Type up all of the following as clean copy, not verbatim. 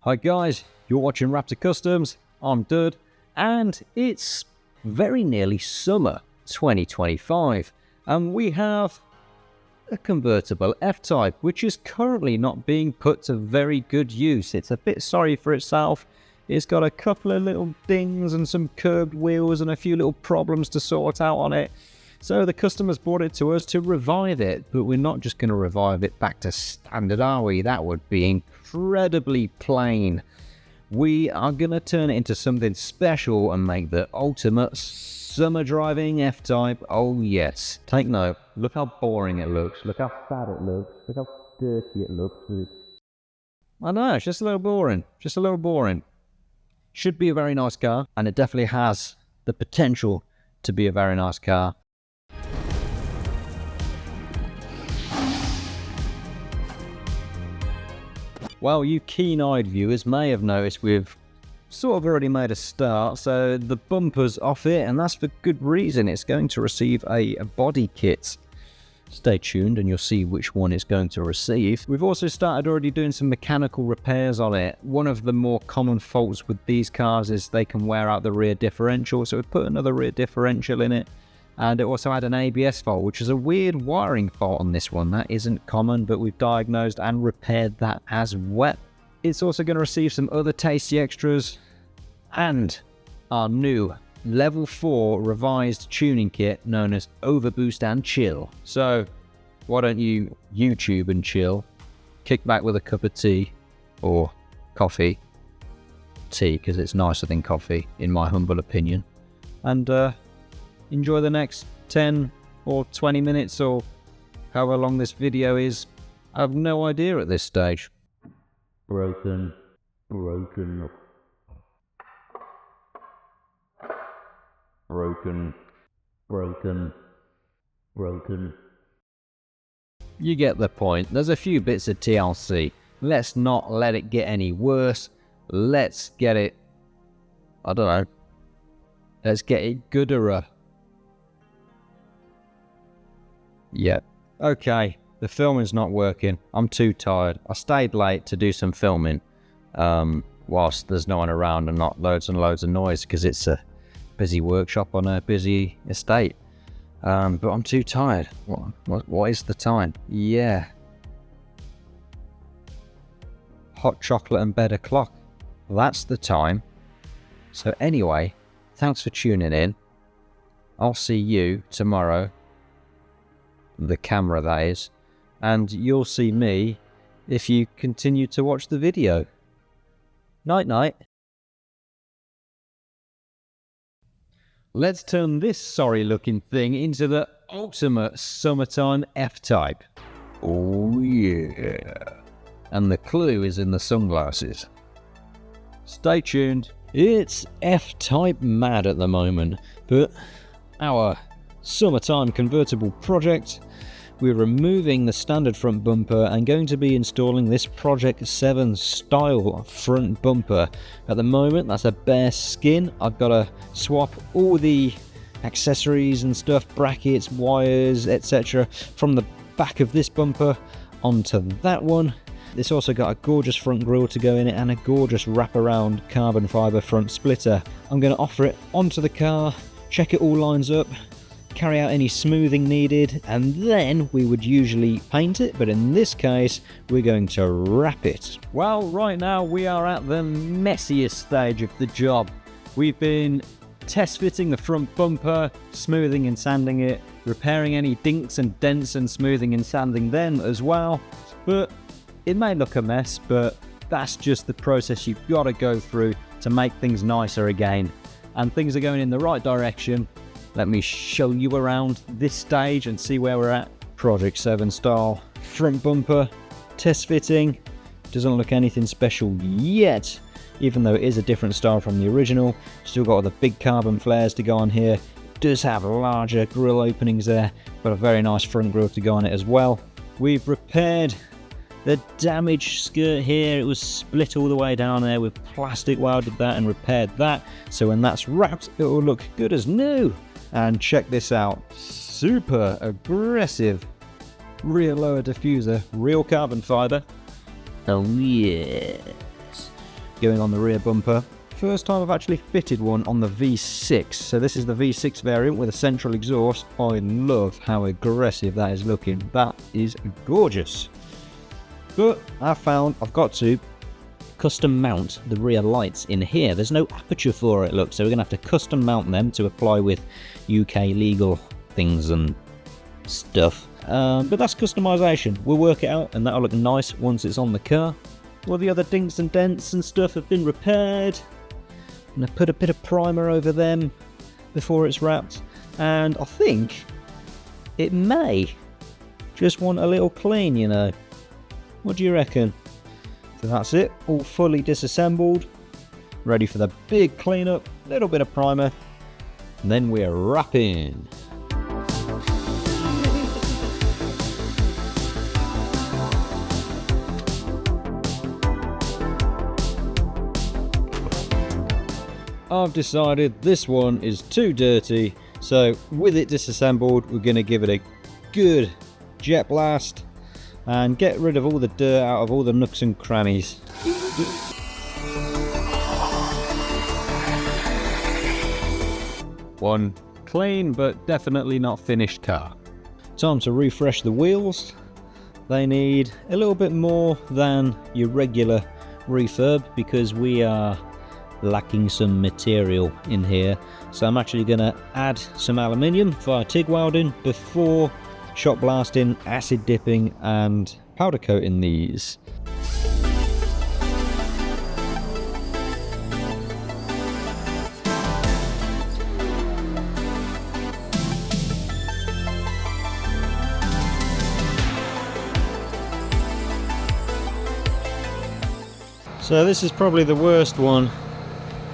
Hi guys, you're watching Wraptor Customs, I'm Dud, and it's very nearly summer 2025, and we have a convertible F-Type, which is currently not being put to very good use. It's a bit sorry for itself. It's got a couple of little dings and some curved wheels and a few little problems to sort out on it. So the customers brought it to us to revive it, but we're not just going to revive it back to standard, are we? That would be incredibly plain. We are going to turn it into something special and make the ultimate summer driving F-Type. Oh yes. Take note. Look how boring it looks. Look how fat it looks. Look how dirty it looks. I know, it's just a little boring. Just a little boring. Should be a very nice car, and it definitely has the potential to be a very nice car. Well, you keen-eyed viewers may have noticed we've sort of already made a start, so the bumper's off it, and that's for good reason. It's going to receive a body kit. Stay tuned and you'll see which one it's going to receive. We've also started already doing some mechanical repairs on it. One of the more common faults with these cars is they can wear out the rear differential, so we've put another rear differential in it. And it also had an ABS fault, which is a weird wiring fault on this one. That isn't common, but we've diagnosed and repaired that as well. It's also going to receive some other tasty extras and our new Level 4 revised tuning kit known as Overboost and Chill. So why don't you YouTube and chill, kick back with a cup of tea or coffee, tea because it's nicer than coffee in my humble opinion, and enjoy the next 10 or 20 minutes or however long this video is. I have no idea at this stage. Broken. Broken. You get the point. There's a few bits of TLC. Let's not let it get any worse. Let's get it, I don't know, let's get it gooder. Yeah. Okay, the filming's not working. I'm too tired. I stayed late to do some filming whilst there's no one around and not loads and loads of noise because it's a busy workshop on a busy estate. But I'm too tired. What is the time? Yeah. Hot chocolate and bed o'clock. That's the time. So anyway, thanks for tuning in. I'll see you tomorrow. The camera, that is. And you'll see me if you continue to watch the video. Night night. Let's turn this sorry looking thing into the ultimate summertime F-Type. Oh yeah. And the clue is in the sunglasses. Stay tuned. It's F-Type mad at the moment, but our summertime convertible project, we're removing the standard front bumper and going to be installing this Project 7 style front bumper. At the moment that's a bare skin. I've got to swap all the accessories and stuff, brackets, wires, etc. from the back of this bumper onto that one. It's also got a gorgeous front grille to go in it and a gorgeous wraparound carbon fibre front splitter. I'm going to offer it onto the car, check it all lines up, carry out any smoothing needed, and then we would usually paint it, but in this case we're going to wrap it. Well, right now we are at the messiest stage of the job. We've been test fitting the front bumper, smoothing and sanding it, repairing any dinks and dents and smoothing and sanding them as well. But it may look a mess, but that's just the process you've got to go through to make things nicer again. And things are going in the right direction. Let me show you around this stage and see where we're at. Project 7 style front bumper, test fitting. Doesn't look anything special yet, even though it is a different style from the original. Still got all the big carbon flares to go on here. It does have larger grille openings there, but a very nice front grille to go on it as well. We've repaired the damaged skirt here. It was split all the way down there with plastic. Welded that and repaired that, so when that's wrapped it will look good as new. And check this out, super aggressive rear lower diffuser, real carbon fibre. Oh yes. going on the rear bumper. First time I've actually fitted one on the V6. So this is the V6 variant with a central exhaust. I love how aggressive that is looking. That is gorgeous. But I found I've got to custom mount the rear lights in here. There's no aperture for it, look, so we're gonna have to custom mount them to apply with UK legal things and stuff. But that's customization. We'll work it out and that'll look nice once it's on the car. All the other dinks and dents and stuff have been repaired. And I put a bit of primer over them before it's wrapped, and I think it may just want a little clean, you know. What do you reckon? So that's it, all fully disassembled, ready for the big cleanup, little bit of primer, and then we're wrapping. I've decided this one is too dirty, so with it disassembled, we're going to give it a good jet blast and get rid of all the dirt out of all the nooks and crannies. One clean but definitely not finished car. Time to refresh the wheels. They need a little bit more than your regular refurb because we are lacking some material in here, so I'm actually going to add some aluminium via TIG welding before shot blasting, acid dipping and powder coating these. So this is probably the worst one.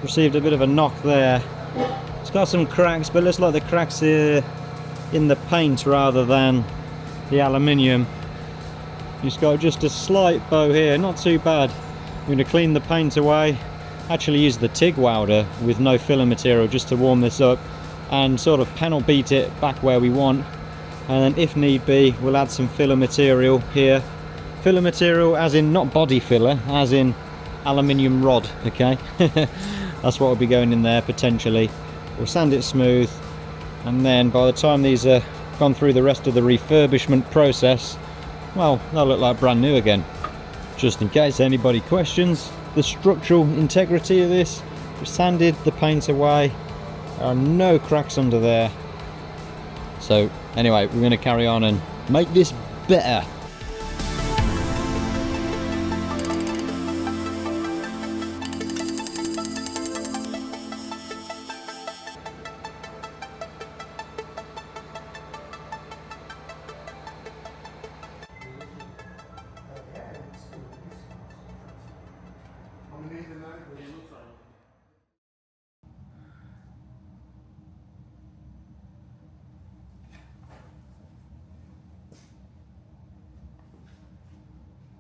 Received a bit of a knock there. It's got some cracks, but it looks like the cracks are in the paint rather than the aluminium. It's got just a slight bow here, not too bad. I'm going to clean the paint away, actually use the TIG welder with no filler material just to warm this up and sort of panel beat it back where we want, and then if need be we'll add some filler material here. Filler material as in not body filler, as in aluminium rod, okay? That's what will be going in there potentially. We'll sand it smooth, and then by the time these are gone through the rest of the refurbishment process, well, they'll look like brand new again. Just in case anybody questions the structural integrity of this, we've sanded the paint away. There are no cracks under there. So anyway, we're going to carry on and make this better.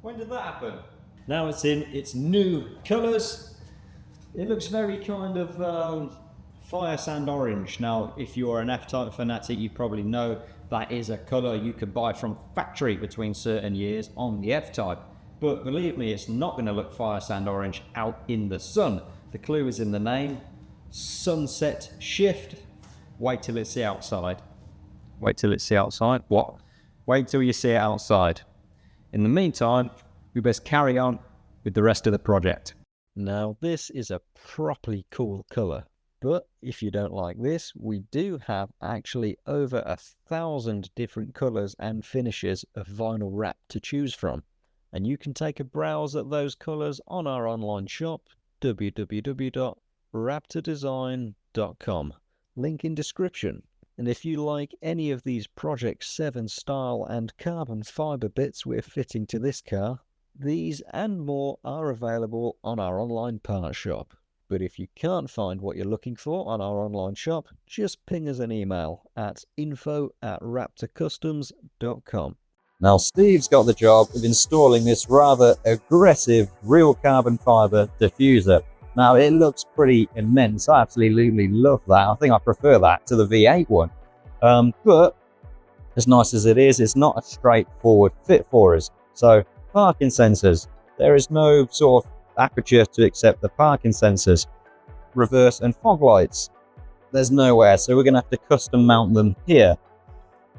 When did that happen? Now it's in its new colours. It looks very kind of fire sand orange. Now, if you're an F-Type fanatic, you probably know that is a colour you could buy from factory between certain years on the F-Type. But believe me, it's not going to look fire sand orange out in the sun. The clue is in the name. Sunset shift. Wait till it's outside. Wait till it's outside. What? Wait till you see it outside. In the meantime, we best carry on with the rest of the project. Now, this is a properly cool colour, but if you don't like this, we do have actually over 1,000 different colours and finishes of vinyl wrap to choose from. And you can take a browse at those colours on our online shop, www.wraptordesign.com. Link in description. And if you like any of these Project 7 style and carbon fibre bits we're fitting to this car, these and more are available on our online part shop. But if you can't find what you're looking for on our online shop, just ping us an email at info@wraptorcustoms.com. Now Steve's got the job of installing this rather aggressive real carbon fibre diffuser. Now, it looks pretty immense. I absolutely love that. I think I prefer that to the V8 one. But as nice as it is, it's not a straightforward fit for us. So, parking sensors. There is no sort aperture to accept the parking sensors, reverse and fog lights. There's nowhere, so we're going to have to custom mount them here.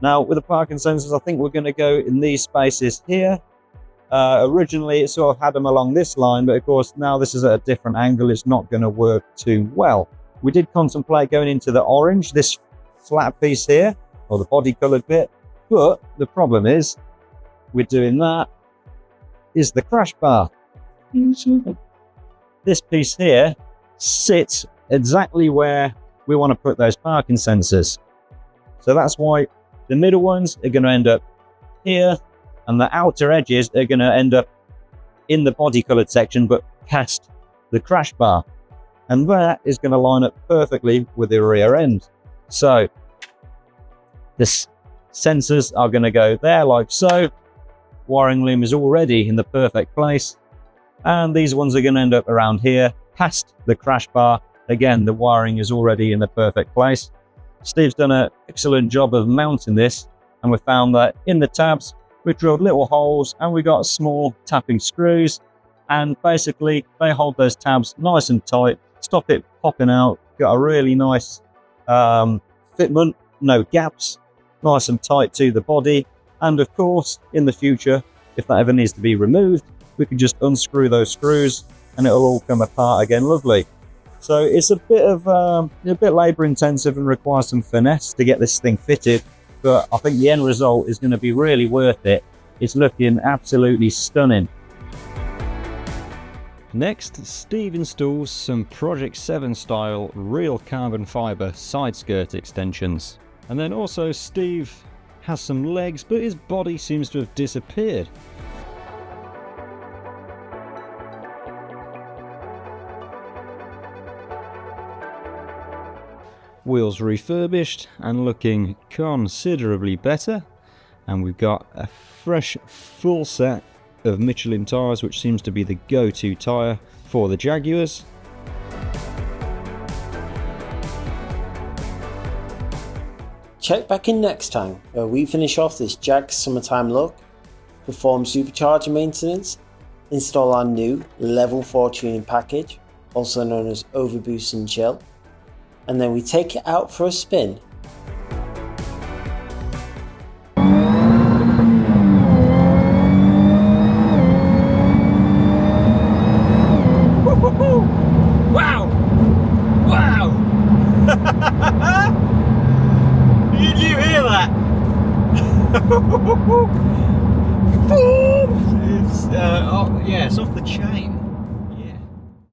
Now with the parking sensors, I think we're going to go in these spaces here. Originally it sort of had them along this line, but of course now this is at a different angle, it's not going to work too well. We did contemplate going into the orange, this flat piece here, or the body coloured bit, but the problem is we're doing that is the crash bar. This piece here sits exactly where we want to put those parking sensors. So that's why the middle ones are going to end up here, and the outer edges are going to end up in the body coloured section, but past the crash bar. And that is going to line up perfectly with the rear end. So the sensors are going to go there like so. Wiring loom is already in the perfect place. And these ones are going to end up around here, past the crash bar. Again, the wiring is already in the perfect place. Steve's done an excellent job of mounting this, and we found that in the tabs, we drilled little holes and we got small tapping screws, and basically they hold those tabs nice and tight, stop it popping out. Got a really nice fitment, no gaps, nice and tight to the body. And of course, in the future, if that ever needs to be removed, we can just unscrew those screws and it'll all come apart again lovely. So it's a bit labor intensive and requires some finesse to get this thing fitted, but I think the end result is going to be really worth it. It's looking absolutely stunning. Next, Steve installs some Project 7 style real carbon fibre side skirt extensions. And then also Steve has some legs, but his body seems to have disappeared. Wheels refurbished and looking considerably better, and we've got a fresh full set of Michelin tyres, which seems to be the go-to tyre for the Jaguars. Check back in next time where we finish off this Jag summertime look, perform supercharger maintenance, install our new level 4 tuning package, also known as Overboost and Chill, and then we take it out for a spin. Wow! Wow! Did you hear that? It's, yeah, it's off the chain.